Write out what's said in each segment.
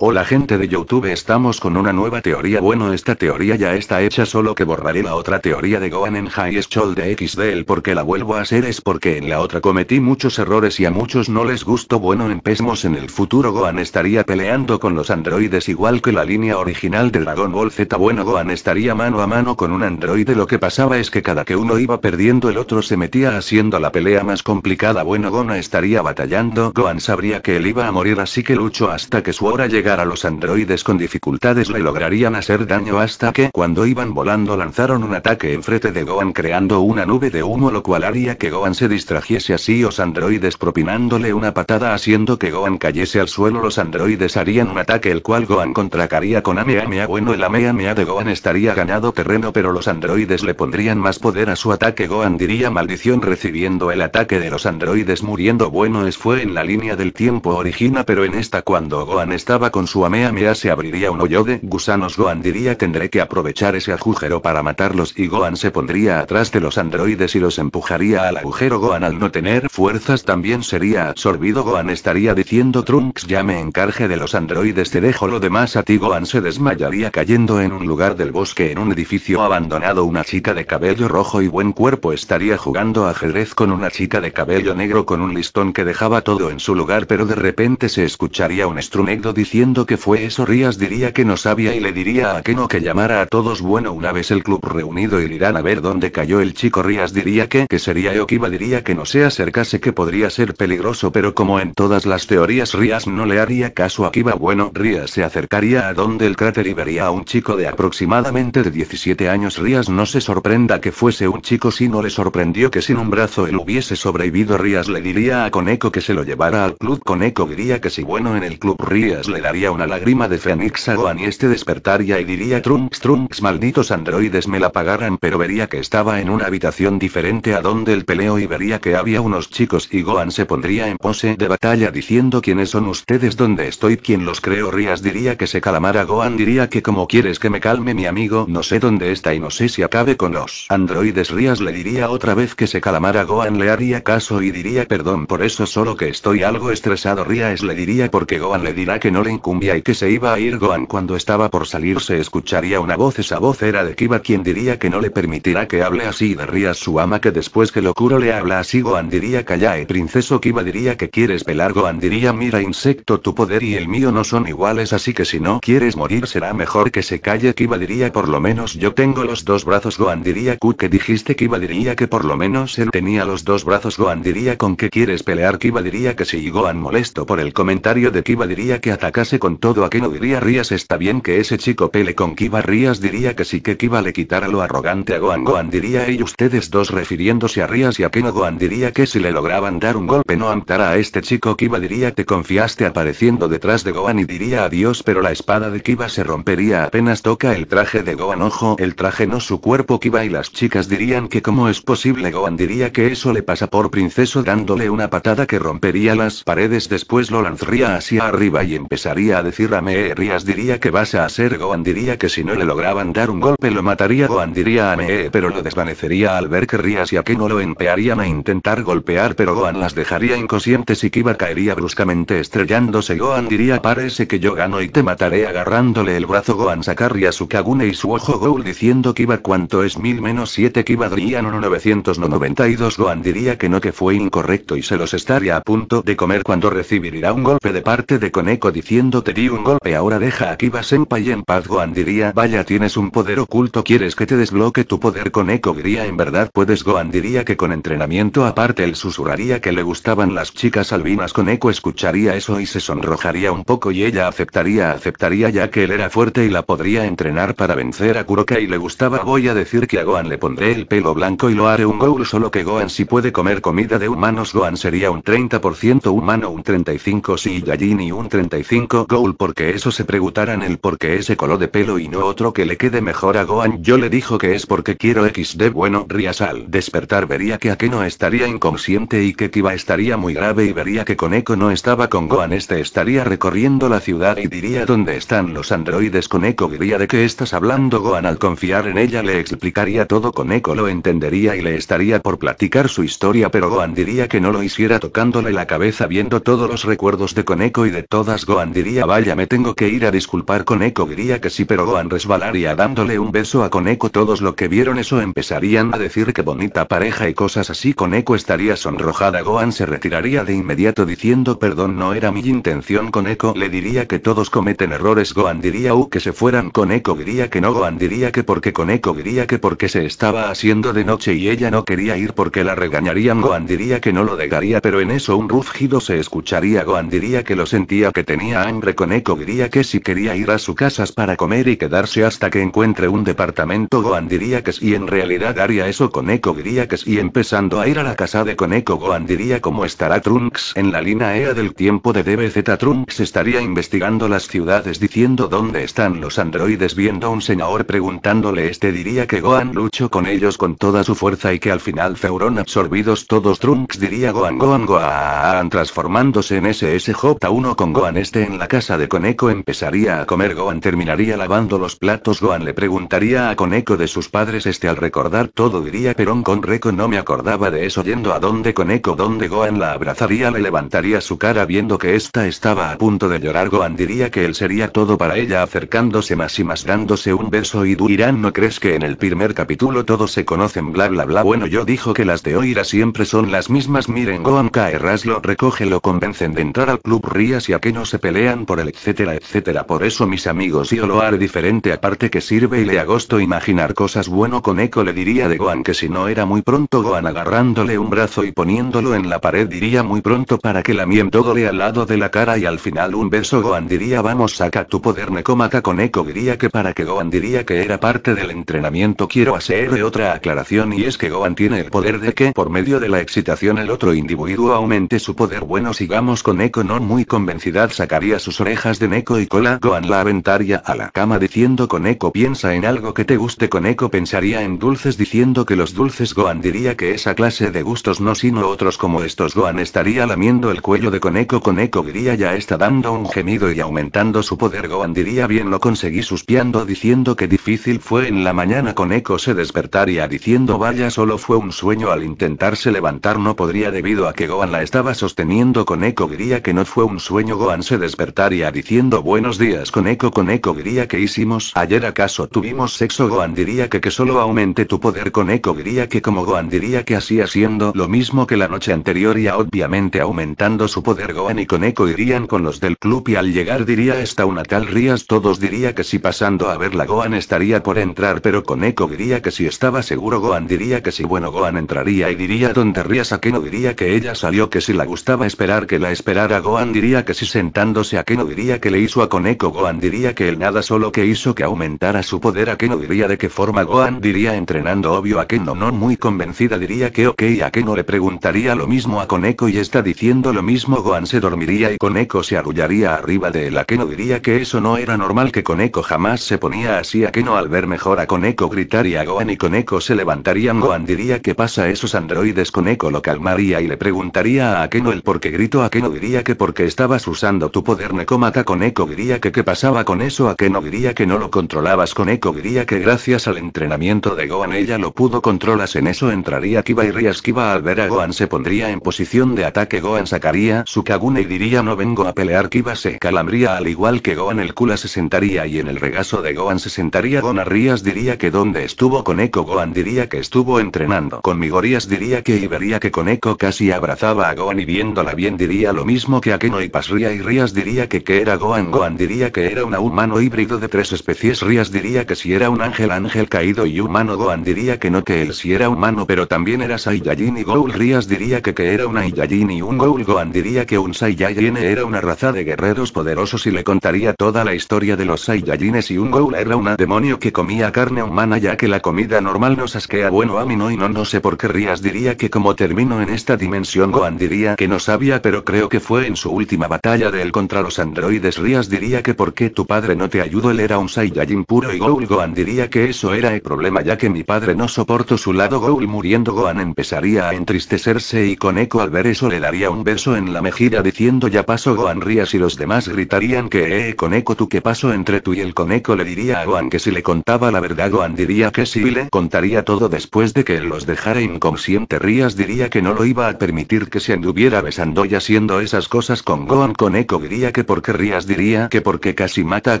Hola gente de YouTube, estamos con una nueva teoría. Bueno, esta teoría ya está hecha, solo que borraré la otra teoría de Gohan en High School de XD. El por qué la vuelvo a hacer es porque en la otra cometí muchos errores y a muchos no les gustó. Bueno, empecemos. En el futuro Gohan estaría peleando con los androides igual que la línea original de Dragon Ball Z. Bueno, Gohan estaría mano a mano con un androide. Lo que pasaba es que cada que uno iba perdiendo, el otro se metía, haciendo la pelea más complicada. Bueno, Gohan estaría batallando. Gohan sabría que él iba a morir, así que luchó hasta que su hora llegara. A los androides con dificultades le lograrían hacer daño, hasta que, cuando iban volando, lanzaron un ataque enfrente de Gohan creando una nube de humo, lo cual haría que Gohan se distrajese, así los androides propinándole una patada haciendo que Gohan cayese al suelo. Los androides harían un ataque el cual Gohan contracaría con Ameamea. Bueno, el Ameamea de Gohan estaría ganado terreno, pero los androides le pondrían más poder a su ataque. Gohan diría maldición recibiendo el ataque de los androides, muriendo. Bueno, fue en la línea del tiempo original, pero en esta, cuando Gohan estaba con su Ameamea, se abriría un hoyo de gusanos. Gohan diría tendré que aprovechar ese agujero para matarlos, y Gohan se pondría atrás de los androides y los empujaría al agujero. Gohan, al no tener fuerzas, también sería absorbido. Gohan estaría diciendo Trunks, ya me encargué de los androides, te dejo lo demás a ti. Gohan se desmayaría cayendo en un lugar del bosque en un edificio abandonado. Una chica de cabello rojo y buen cuerpo estaría jugando ajedrez con una chica de cabello negro con un listón que dejaba todo en su lugar, pero de repente se escucharía un estruendo diciendo que fue eso. Rias diría que no sabía y le diría a Keno que llamara a todos. Bueno, una vez el club reunido irán a ver dónde cayó el chico. Rias diría que sería yo. Kiba diría que no se acercase, que podría ser peligroso, pero como en todas las teorías, Rias no le haría caso a Kiba. Bueno, Rias se acercaría a donde el cráter y vería a un chico de aproximadamente de 17 años. Rias no se sorprenda que fuese un chico si no le sorprendió que sin un brazo él hubiese sobrevivido. Rias le diría a Koneko que se lo llevara al club. Koneko diría que sí. Bueno, en el club Rias le daría una lágrima de Fénix a Gohan y este despertaría y diría Trunks, malditos androides me la pagaran, pero vería que estaba en una habitación diferente a donde el peleo y vería que había unos chicos y Gohan se pondría en pose de batalla diciendo ¿quiénes son ustedes? ¿Dónde estoy? ¿Quién los creó? Rias diría que se calmara. Gohan diría que ¿cómo quieres que me calme, mi amigo? No sé dónde está y no sé si acabe con los androides. Rias le diría otra vez que se calmara. Gohan le haría caso y diría perdón por eso, solo que estoy algo estresado. Rias le diría porque Gohan le dirá que no le incumbía y que se iba a ir. Gohan cuando estaba por salir se escucharía una voz, esa voz era de Kiba, quien diría que no le permitirá que hable así de Rias su ama, que después que lo curo le habla así. Gohan diría callae princeso. Kiba diría que quieres pelar. Gohan diría mira insecto, tu poder y el mío no son iguales, así que si no quieres morir será mejor que se calle. Kiba diría por lo menos yo tengo los dos brazos. Gohan diría ¿qué dijiste? Kiba diría que por lo menos él tenía los dos brazos. Gohan diría ¿con qué quieres pelear? Kiba diría que sí. Gohan molesto por el comentario de Kiba diría que atacase con todo. A Keno diría Rias está bien que ese chico pele con Kiba. Rias diría que sí, que Kiba le quitara lo arrogante a Gohan. Gohan diría y ustedes dos refiriéndose a Rias y a Keno. Gohan diría que si le lograban dar un golpe no matara a este chico. Kiba diría te confiaste apareciendo detrás de Gohan y diría adiós, pero la espada de Kiba se rompería apenas toca el traje de Gohan. Ojo, el traje no su cuerpo. Kiba y las chicas dirían que cómo es posible. Gohan diría que eso le pasa por princeso dándole una patada que rompería las paredes, después lo lanzaría hacia arriba y empezaría a decir Rias diría que vas a hacer. Gohan diría que si no le lograban dar un golpe lo mataría. Gohan diría pero lo desvanecería al ver que Rias y Akeno lo empearían a intentar golpear, pero Gohan las dejaría inconscientes y Kiba caería bruscamente estrellándose. Gohan diría parece que yo gano y te mataré agarrándole el brazo. Gohan sacaría su Kagune y su ojo Goul diciendo Kiba ¿cuánto es 1000 menos 7? Kiba diría no 992. Gohan diría que no, que fue incorrecto y se los estaría a punto de comer cuando recibiría un golpe de parte de Koneko diciendo te di un golpe, ahora deja a Kiba senpai en paz. Gohan diría vaya, tienes un poder oculto, ¿quieres que te desbloque tu poder? Koneko diría en verdad puedes. Gohan diría que con entrenamiento aparte. Él susurraría que le gustaban las chicas albinas. Koneko escucharía eso y se sonrojaría un poco y ella aceptaría ya que él era fuerte y la podría entrenar para vencer a Kuroka y le gustaba. Voy a decir que a Gohan le pondré el pelo blanco y lo haré un Goul, solo que Gohan si puede comer comida de humanos. Gohan sería un 30% humano, un 35% Saiyajin y un 35% Goul, porque eso se preguntarán el por qué ese color de pelo y no otro que le quede mejor a Gohan. Yo le dijo que es porque quiero XD. Bueno, Rias al despertar vería que Akeno estaría inconsciente y que Kiba estaría muy grave y vería que Koneko no estaba con Gohan. Este estaría recorriendo la ciudad y diría ¿dónde están los androides? Koneko diría ¿de qué estás hablando? Gohan al confiar en ella le explicaría todo. Koneko lo entendería y le estaría por platicar su historia, pero Gohan diría que no lo hiciera tocándole la cabeza viendo todos los recuerdos de Koneko y de todas. Gohan diría diría vaya me tengo que ir a disculpar. Koneko diría que sí, pero Gohan resbalaría dándole un beso a Koneko. Todos lo que vieron eso empezarían a decir que bonita pareja y cosas así. Koneko estaría sonrojada. Gohan se retiraría de inmediato diciendo perdón, no era mi intención. Koneko le diría que todos cometen errores. Gohan diría que se fueran. Koneko diría que no. Gohan diría que porque. Koneko diría que porque se estaba haciendo de noche y ella no quería ir porque la regañarían. Gohan diría que no lo dejaría, pero en eso un rugido se escucharía. Gohan diría que lo sentía, que tenía hambre. Koneko diría que si quería ir a su casa para comer y quedarse hasta que encuentre un departamento. Gohan diría que sí, en realidad haría eso. Koneko diría que sí, empezando a ir a la casa de Koneko. Gohan diría cómo estará Trunks en la línea del tiempo de DBZ. Trunks estaría investigando las ciudades diciendo dónde están los androides, viendo un señor preguntándole. Este diría que Gohan luchó con ellos con toda su fuerza y que al final fueron absorbidos todos. Trunks diría Gohan transformándose en SSJ1 con Gohan en la casa de Koneko. Empezaría a comer. Gohan terminaría lavando los platos. Gohan le preguntaría a Koneko de sus padres. Al recordar todo diría Perón con Reco, no me acordaba de eso. Yendo a donde Koneko, donde Gohan la abrazaría, le levantaría su cara viendo que esta estaba a punto de llorar. Gohan diría que él sería todo para ella, acercándose más y más, dándose un beso y dirán ¿no crees que en el primer capítulo todos se conocen? Bla bla bla. Bueno, yo dijo que las de Oira siempre son las mismas. Miren, Gohan cae, Ras lo recoge, lo convencen de entrar al club Rías y a que no se pelean por él, etcétera etcétera. Por eso mis amigos, yo lo haré diferente, aparte que sirve y le agosto imaginar cosas. Bueno, Koneko le diría de Gohan que si no era muy pronto. Gohan agarrándole un brazo y poniéndolo en la pared diría muy pronto para que lamien todo le al lado de la cara y al final un beso. Gohan diría vamos, saca tu poder Nekomata. Koneko diría que para que. Gohan diría que era parte del entrenamiento. Quiero hacer otra aclaración, y es que Gohan tiene el poder de que por medio de la excitación el otro individuo aumente su poder. Bueno, sigamos. Koneko no muy convencida sacaría sus orejas de Neko y cola. Gohan la aventaría a la cama diciendo Koneko piensa en algo que te guste. Koneko pensaría en dulces diciendo que los dulces. Gohan diría que esa clase de gustos no sino otros como estos. Gohan estaría lamiendo el cuello de Koneko. Koneko diría ya está dando un gemido y aumentando su poder. Gohan diría bien lo conseguí, suspiando diciendo que difícil fue en la mañana. Koneko se despertaría diciendo vaya solo fue un sueño. Al intentarse levantar no podría debido a que Gohan la estaba sosteniendo. Koneko diría que no fue un sueño. Gohan se despertaría diciendo buenos días Koneko. Koneko diría que hicimos ayer, acaso tuvimos sexo. Gohan diría que solo aumente tu poder. Koneko diría que como. Gohan diría que así haciendo lo mismo que la noche anterior y obviamente aumentando su poder. Gohan y Koneko irían con los del club y al llegar diría está una tal Rías. Todos diría que sí, pasando a verla. Gohan estaría por entrar pero Koneko diría que si estaba seguro. Gohan diría que sí. Bueno, Gohan entraría y diría ¿dónde Rías? Akeno diría que ella salió, que si la gustaba esperar que la esperara. Gohan diría que sí, sentándose. Akeno diría que le hizo a Koneko. Gohan diría que él nada, solo que hizo que aumentara su poder. Akeno diría de qué forma. Gohan diría entrenando, obvio. Akeno no muy convencida diría que ok. Akeno le preguntaría lo mismo a Koneko y está diciendo lo mismo. Gohan se dormiría y Koneko se arrullaría arriba de él. Akeno diría que eso no era normal, que Koneko jamás se ponía así. Akeno al ver mejor a Koneko gritaría a Gohan y Koneko se levantarían. Gohan diría ¿qué pasa esos androides? Koneko lo calmaría y le preguntaría a Akeno el por qué gritó. Akeno diría que porque estabas usando tu poder Nekomata. Koneko diría que qué pasaba con eso. Akeno diría que no lo controlabas. Koneko diría que gracias al entrenamiento de Gohan ella lo pudo controlas. En eso entraría Kiba y Rías. Kiba al ver a Gohan se pondría en posición de ataque. Gohan sacaría su Kagune y diría no vengo a pelear. Kiba se calambría al igual que Gohan. El Kula se sentaría y en el regazo de Gohan se sentaría Gohan. Rías diría que dónde estuvo Koneko. Gohan diría que estuvo entrenando conmigo. Rías diría que y vería que Koneko casi abrazaba a Gohan y viéndola bien diría lo mismo que Akeno y Pasría y Rías diría que era Gohan. Gohan diría que era un humano híbrido de 3 especies. Rías diría que si era un ángel caído y humano. Gohan diría que no, que él sí era humano pero también era Saiyajin y Goul. Rías diría que era una Saiyajin y un Goul. Gohan diría que un Saiyajin era una raza de guerreros poderosos y le contaría toda la historia de los Saiyajines y un Goul era un demonio que comía carne humana ya que la comida normal nos asquea. Bueno, a mí no sé por qué. Rías diría que como terminó en esta dimensión. Gohan diría que no sabía pero creo que fue en su última batalla de él contra los androides. Rías diría que por qué tu padre no te ayudó, él era un Saiyajin puro y Goul. Gohan diría que eso era el problema ya que mi padre no soportó su lado. Goul muriendo. Gohan empezaría a entristecerse y Koneko al ver eso le daría un beso en la mejilla diciendo ya pasó. Gohan Rías y los demás gritarían que Koneko tú qué pasó entre tú y el. Koneko le diría a Gohan que si le contaba la verdad. Gohan diría que sí le contaría todo después de que él los dejara inconsciente. Rías diría que no lo iba a permitir que se anduviera besando y haciendo esas cosas con Gohan. Koneko diría que porque Rías diría que porque casi mata a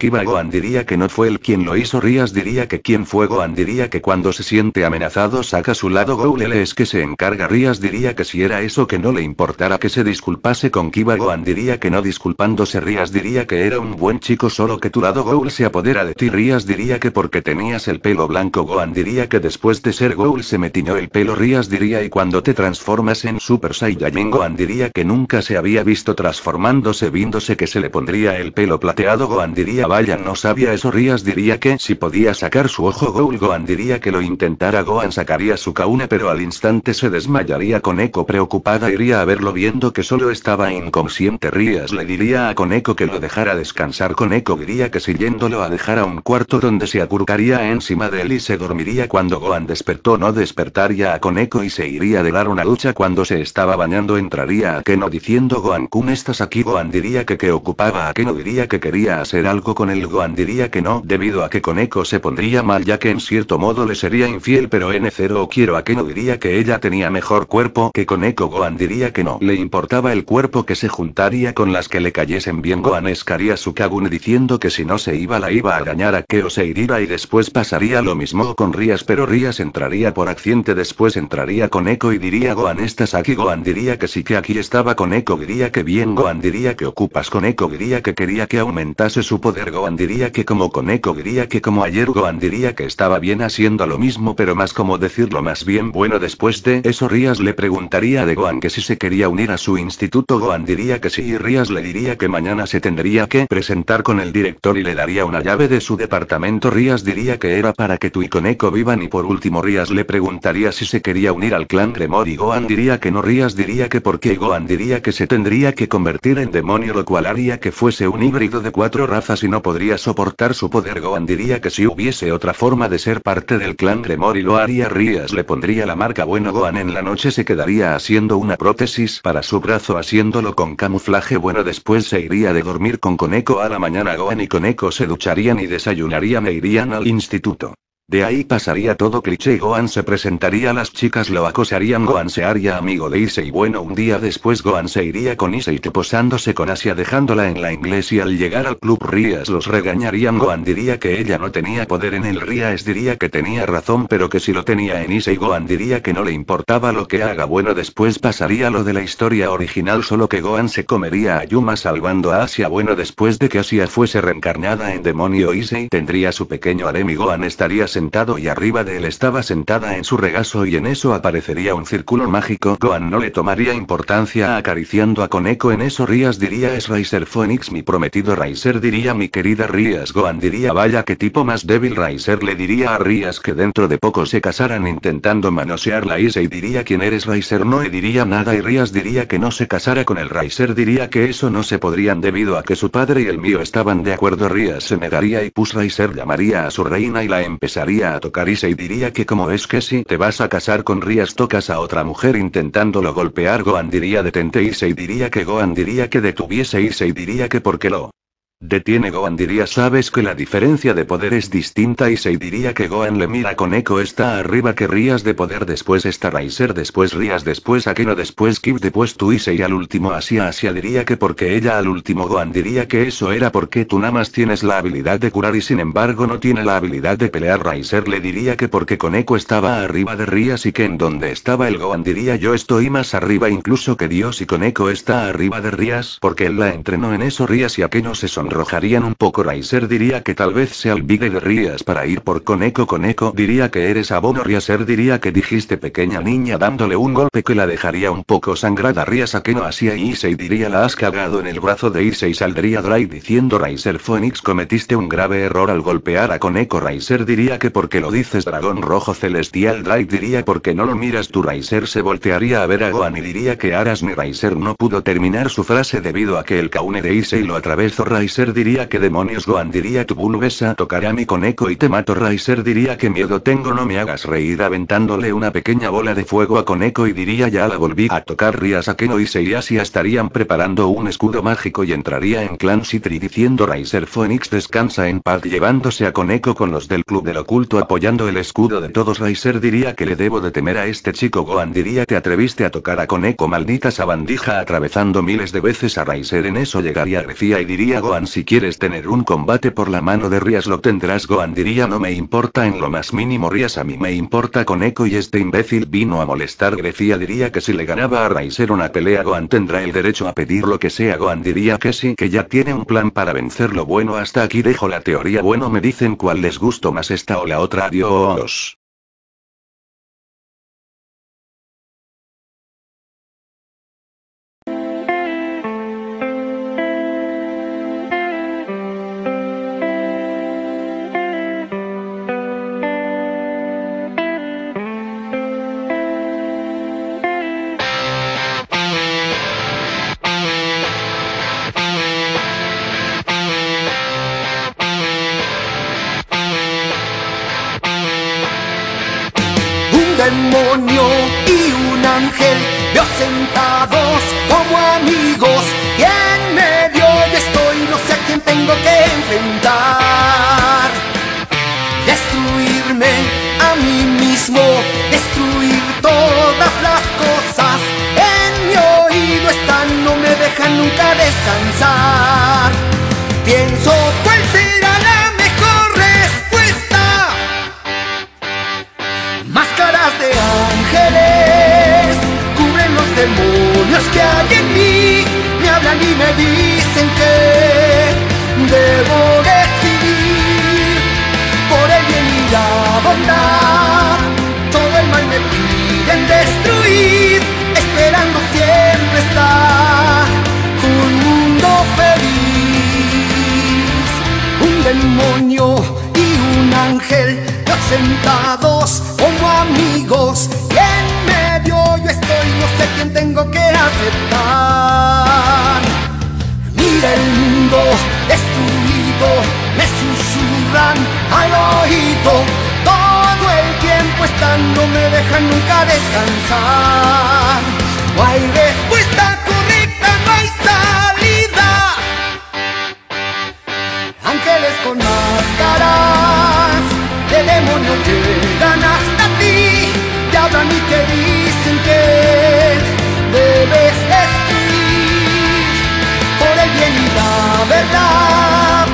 Kiba. Gohan diría que no fue él quien lo hizo. Rías diría que quién fue. Gohan diría que cuando se siente amenazado saca su lado. Goulele es que se encarga. Rías diría que si era eso que no le importara que se disculpase con Kiba. Gohan diría que no disculpándose. Rías diría que era un buen chico solo que tu lado Goul se apodera de ti. Rías diría que porque tenías el pelo blanco. Gohan diría que después de ser Goul se me tiñó el pelo. Rías diría y cuando te transformas en Super Saiyajin. Gohan diría que nunca se había visto transformándose viéndose que se le pondría el pelo plateado. Gohan diría vaya no sabía eso. Rías diría que si podía sacar su ojo Goul. Gohan diría que lo intentara. Gohan sacaría su Kaune pero al instante se desmayaría. Koneko preocupada iría a verlo viendo que solo estaba inconsciente. Rías le diría a Koneko que lo dejara descansar. Koneko diría que siguiéndolo a dejar a un cuarto donde se acurrucaría encima de él y se dormiría. Cuando Gohan despertó no despertaría a Koneko y se iría de dar una ducha. Cuando se estaba bañando entraría a Keno diciendo Gohan-kun ¿estás aquí? Gohan diría que ocupaba a Keno. Diría que quería hacer algo con él. Gohan diría que no debido a que Koneko se pondría mal ya que en cierto modo le sería infiel pero N0 quiero a Keno. Diría que ella tenía mejor cuerpo que Koneko. Gohan diría que no le importaba el cuerpo que se juntaría con las que le cayesen bien. Gohan escaría su Kagune diciendo que si no se iba la iba a dañar a Keo se iría y después pasaría lo mismo con Rías pero Rías entraría por accidente. Después entraría Koneko y diría Gohan ¿estás aquí? Gohan diría que sí que aquí estaba Koneko. Diría que bien. Gohan diría que ocupas Koneko. Diría que quería que aumentase su poder. Gohan diría que como Koneko. Diría que como ayer. Gohan diría que estaba bien haciendo lo mismo pero más como decirlo más bien bueno. Después de eso Rías le preguntaría de Gohan que si se quería unir a su instituto. Gohan diría que sí y Rías le diría que mañana se tendría que presentar con el director y le daría una llave de su departamento. Rías diría que era para que tú y Koneko vivan y por último Rías le preguntaría si se quería unir al clan Gremory. Gohan diría que no. Rías diría que porque Gohan diría que se tendría que convertir en demonio lo cual haría que fuese un híbrido de 4 razas y no podría soportar su poder. Gohan diría que si hubiese otra forma de ser parte del clan Gremory lo haría. Rías le pondría la marca bueno. Gohan en la noche se quedaría haciendo una prótesis para su brazo haciéndolo con camuflaje bueno. Después se iría de dormir con Koneko. A la mañana Gohan y Koneko se ducharían y desayunarían e irían al instituto. De ahí pasaría todo cliché. Gohan se presentaría, las chicas lo acosarían. Gohan se haría amigo de Issei. Bueno, un día después Gohan se iría con Issei posándose con Asia dejándola en la inglés y al llegar al club Rías los regañarían. Gohan diría que ella no tenía poder en el Rías diría que tenía razón pero que si lo tenía en Issei. Gohan diría que no le importaba lo que haga. Bueno, después pasaría lo de la historia original solo que Gohan se comería a Yuma salvando a Asia. Bueno, después de que Asia fuese reencarnada en demonio Issei tendría su pequeño harem y Gohan estaría sentado y arriba de él estaba sentada en su regazo y en eso aparecería un círculo mágico. Gohan no le tomaría importancia acariciando a Koneko. En eso Rías diría es Riser Phoenix mi prometido. Riser diría mi querida Rías. Gohan diría vaya que tipo más débil. Riser le diría a Rías que dentro de poco se casaran intentando manosearla. Issei diría ¿quién eres? Riser no y diría nada y Rías diría que no se casara con el Riser diría que eso no se podrían debido a que su padre y el mío estaban de acuerdo. Rías se negaría y Riser llamaría a su reina y la empezaría a tocar. Issei diría que como es que si te vas a casar con Rías tocas a otra mujer intentándolo golpear. Gohan diría detente. Issei diría que Gohan diría que detuviese. Issei diría que porque lo detiene. Gohan diría sabes que la diferencia de poder es distinta. Issei diría que Gohan le mira. Koneko está arriba que Rías de poder. Después está Riser. Después Rías. Después Akeno. Después Kid. Después tú Issei. Al último Asia. Asia diría que porque ella. Al último Gohan diría que eso era porque tú nada más tienes la habilidad de curar y sin embargo no tiene la habilidad de pelear. Riser le diría que porque Koneko estaba arriba de Rías y que en donde estaba el Gohan diría yo estoy más arriba incluso que Dios y Koneko está arriba de Rías porque él la entrenó. En eso Rías y Akeno se sonrojarían un poco. Riser diría que tal vez se olvide de Rías para ir por Koneko. Koneko diría que eres abono. Riser diría que dijiste pequeña niña dándole un golpe que la dejaría un poco sangrada. Rías Akeno Asia y Issei diría la has cagado en el brazo de Issei. Saldría Dry diciendo Riser Phoenix cometiste un grave error al golpear a Koneko. Riser diría que porque lo dices dragón rojo celestial. Dry diría porque no lo miras tú. Riser se voltearía a ver a Gohan y diría que Aras ni Riser no pudo terminar su frase debido a que el Kaune de Issei lo atravesó. Riser Riser diría que demonios. Gohan diría tu vuelves a tocar a mi Koneko y te mato. Riser diría que miedo tengo, no me hagas reír, aventándole una pequeña bola de fuego a Koneko, y diría ya la volví a tocar. Rías Akeno y Seiyashi estarían preparando un escudo mágico y entraría en Clan Citri diciendo Riser Phoenix descansa en paz, llevándose a Koneko con los del Club del Oculto apoyando el escudo de todos. Riser diría que le debo de temer a este chico. Gohan diría te atreviste a tocar a Koneko, maldita sabandija, atravesando miles de veces a Riser. En eso llegaría Grecia y diría Gohan si quieres tener un combate por la mano de Rías lo tendrás. Gohan diría no me importa en lo más mínimo Rías, a mí me importa Koneko y este imbécil vino a molestar. Grecia diría que si le ganaba a Riser una pelea Gohan tendrá el derecho a pedir lo que sea. Gohan diría que sí, que ya tiene un plan para vencerlo. Bueno, hasta aquí dejo la teoría. Bueno, me dicen cuál les gustó más, esta o la otra. Adiós. Demonio y un ángel, Dios sentados como amigos, y en medio yo estoy, no sé a quién tengo que enfrentar. Destruirme a mí mismo, destruir todas las cosas, en mi oído están, no me dejan nunca descansar. Pienso cuál será la mejor respuesta. Máscaras de ángeles cubren los demonios que hay en mí, me hablan y me dicen que debo decidir por el bien y la bondad. Todo el mal me piden destruir, esperando siempre está un mundo feliz. Un demonio y un ángel sentados como amigos, y en medio yo estoy, no sé quién tengo que aceptar. Mira el mundo destruido, me susurran al oído, todo el tiempo están, no me dejan nunca descansar. No hay respuesta correcta, no hay salida. Ángeles con máscaras de demonio llegan hasta ti, te hablan y te dicen que debes destruir por el bien y la verdad.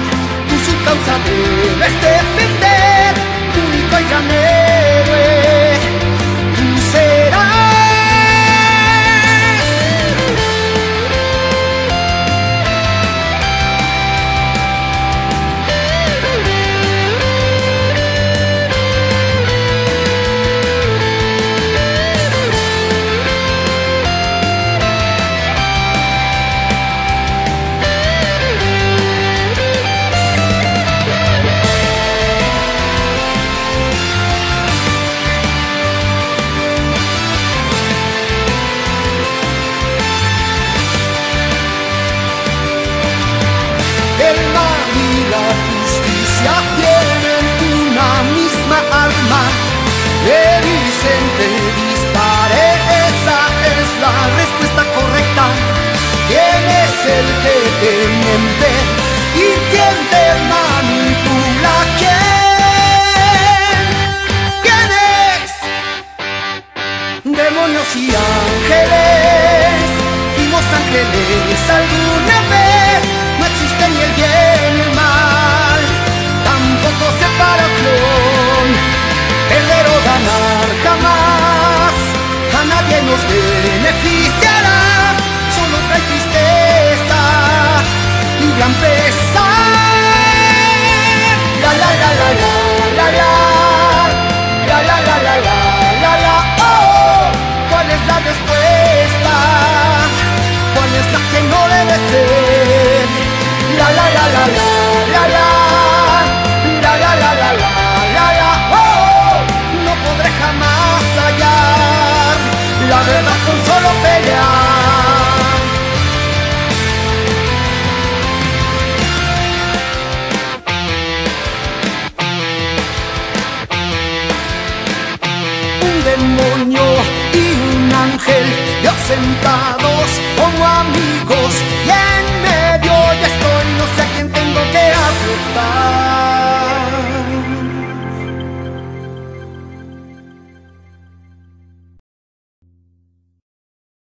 Tú su causa debes defender, tu único y gran héroe tú serás. Tienen una misma arma, le dicen que dispare, esa es la respuesta correcta. ¿Quién es el que te miente y quién te manipula? ¿Quién es? Demonios y ángeles, fuimos ángeles alguna vez, no existe ni el bien ni el mal, tampoco separación, perder o ganar jamás, a nadie nos beneficiará, solo trae tristeza y gran pesar. La la la la la la la la la la la la la la. Oh, ¿cuál es la respuesta? ¿Cuál es la que no debe ser? La la la la la la la. La la la la la la la, oh, no podré jamás hallar la verdad con solo pelear. sentado